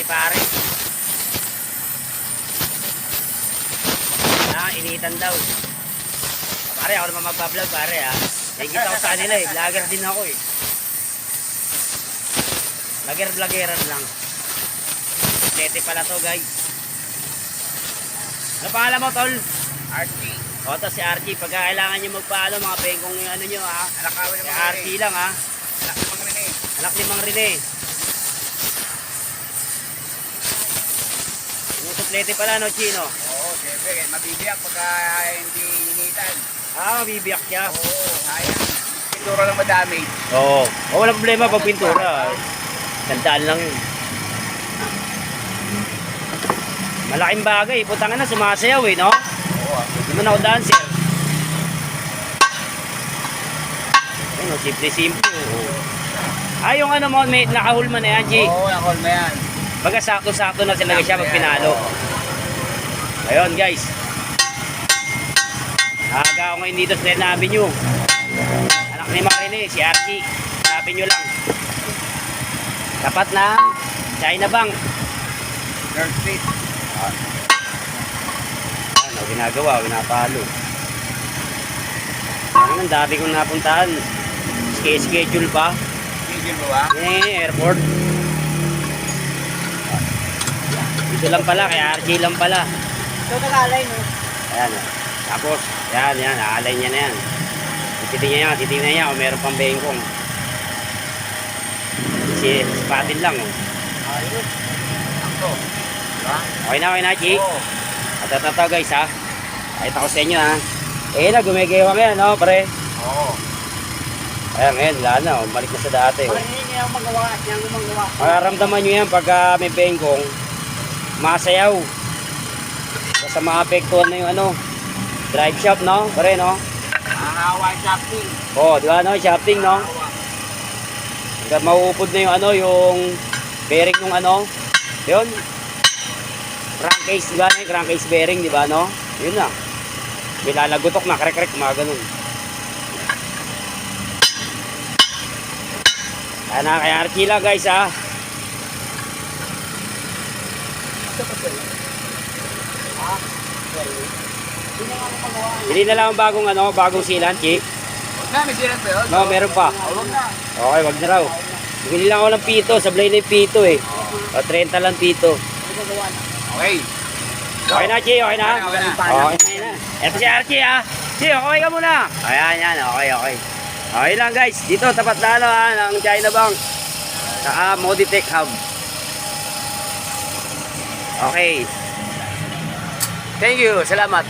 pare. Initan daw. Pare, ako naman magbablog pare ha. Nakikita ko sa kanila eh. Vlogger din ako eh. Vlogger-vloggeran lang. Sete pala to guys. Ano pangalan mo tol? Archie. O to si Archie. Pagka kailangan nyo magpaano mga bengkong yung ano nyo ha. Alakawan Si naman Archie lang ha. Anak ni Mang Rene. Anak ni Mang Rene. Yung suplete pala no Chino? Oo, siyempre. Mabibiyak pagka hindi initan. Mabibiyak siya. Oo, sayang. Pintura lang madami. Oo. Walang problema pag pintura. Sandaan lang yun. Malaking bagay. Putang na, sumasayaw eh, no? Oo. Hindi mo na ako dancer. Ayun, simple-simple. Yung ano mo, may nakahulma na yan, G. Oo, nakulma yan. Baga sakto-sakto na sila siya pag pinalo. Ayun, guys. Nakaga ako ngayon dito sa Len Avenue. Anak ni Mang Rene, si Archie. Hanapin nyo lang. Tapat na China Bank. North Street. Ano ginagawa, pinapalo. Ang dati kong napuntahan. Schedule pa. Schedule mo ba? Airport. Dito lang pala, kaya Archie lang pala. Ito nakalay, no? Ayan. Tapos, yan, naalay niya na yan. Titingnan niya kung meron pang bengkong. Si spatin lang, oh. Ayos. Ako. Diba? Okay na, Chi. Oo. At ito guys, ha. Kahit ako sa inyo, ha. Gumigewang yan, no, pre. Oo. Ayan, ngayon, wala na, oh. Balik na sa dati, oh. Hindi niya magawa. Siyang gumagawa. Mararamdaman nyo yan pagka may bengkong, masayaw. Basta maapektuhan na yung ano, drive shop, no? Pre, no? Hawa shopping. Oo, di ba, no? Shafting, no? Hanggang mauupod na yung ano, yung bearing ng ano. Yun. Crankcase, di ba? Yung crankcase bearing, di ba, no? Yun na. May lalagutok na, krek-krek, mga ganun. Kaya na, kay Archie lang, guys, ha? Hindi na lang ang bagong silan, Chi. May sirat ba yun? No, meron pa. Huwag na. Okay, wag na raw. Bili lang ako ng pito, sablay na yung pito eh. O, 30 lang pito. Okay. Okay na, Chi, okay na? Okay na. Okay na. Ito si Archie, ha? Chi, okay ka muna. Ayan, yan, okay. Okay lang, guys. Dito, tapat na ano, ha, ng China Bank. Saka Moditech Hub. Okay. Thank you. Salamat.